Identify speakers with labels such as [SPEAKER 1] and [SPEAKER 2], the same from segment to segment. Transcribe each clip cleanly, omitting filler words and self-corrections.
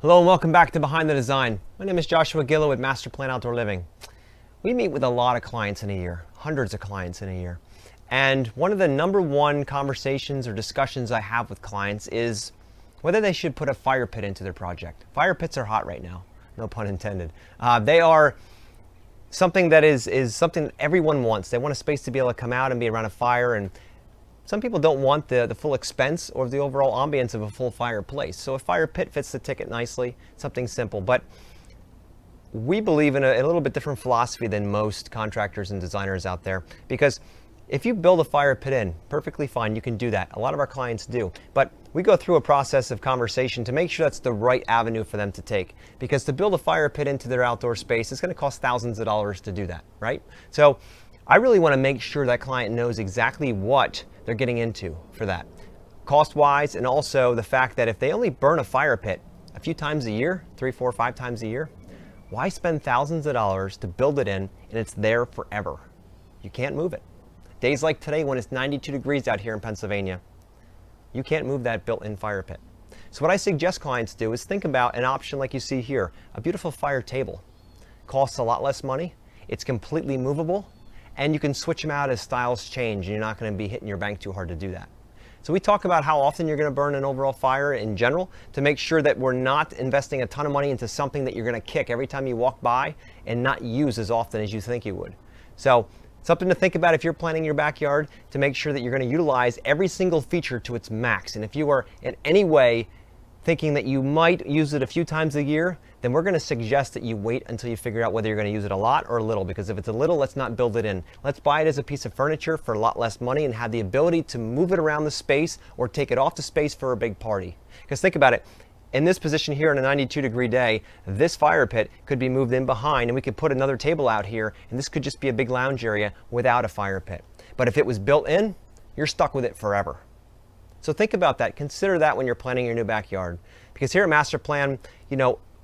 [SPEAKER 1] Hello and welcome back to Behind the Design. My name is Joshua Gillow with Master Plan Outdoor Living. We meet with a lot of clients in a year, hundreds of clients in a year. And one of the number one conversations or discussions I have with clients is whether they should put a fire pit into their project. Fire pits are hot right now, no pun intended. They are something that is something that everyone wants. They want a space to be able to come out and be around a fire, and some people don't want the full expense or the overall ambience of a full fireplace. So a fire pit fits the ticket nicely, something simple. But we believe in a little bit different philosophy than most contractors and designers out there, because if you build a fire pit in, perfectly fine, you can do that. A lot of our clients do. But we go through a process of conversation to make sure that's the right avenue for them to take. Because to build a fire pit into their outdoor space, it's going to cost thousands of dollars to do that, right? So I really want to make sure that client knows exactly what they're getting into for that, cost-wise, and also the fact that if they only burn a fire pit a few times a year, 3, 4, 5 times a year, why spend thousands of dollars to build it in and it's there forever? You can't move it. Days like today when it's 92 degrees out here in Pennsylvania, you can't move that built-in fire pit. So what I suggest clients do is think about an option like you see here, a beautiful fire table. Costs a lot less money, it's completely movable, and you can switch them out as styles change, and you're not going to be hitting your bank too hard to do that. So we talk about how often you're going to burn an overall fire in general to make sure that we're not investing a ton of money into something that you're going to kick every time you walk by and not use as often as you think you would. So something to think about if you're planning your backyard, to make sure that you're going to utilize every single feature to its max. And if you are in any way thinking that you might use it a few times a year, then we're going to suggest that you wait until you figure out whether you're going to use it a lot or a little, because if it's a little, let's not build it in. Let's buy it as a piece of furniture for a lot less money and have the ability to move it around the space or take it off the space for a big party. Because think about it, in this position here on a 92-degree day, this fire pit could be moved in behind, and we could put another table out here, and this could just be a big lounge area without a fire pit. But if it was built in, you're stuck with it forever. So think about that. Consider that when you're planning your new backyard. Because here at Master Plan,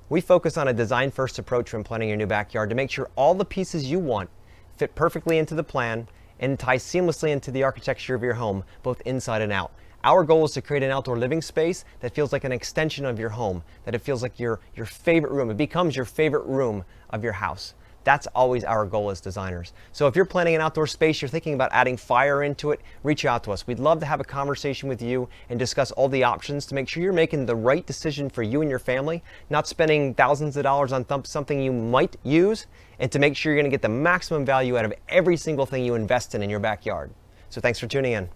[SPEAKER 1] we focus on a design-first approach when planning your new backyard to make sure all the pieces you want fit perfectly into the plan and tie seamlessly into the architecture of your home, both inside and out. Our goal is to create an outdoor living space that feels like an extension of your home, that it feels like your favorite room. It becomes your favorite room of your house. That's always our goal as designers. So if you're planning an outdoor space, you're thinking about adding fire into it, reach out to us. We'd love to have a conversation with you and discuss all the options to make sure you're making the right decision for you and your family, not spending thousands of dollars on something you might use, and to make sure you're going to get the maximum value out of every single thing you invest in your backyard. So thanks for tuning in.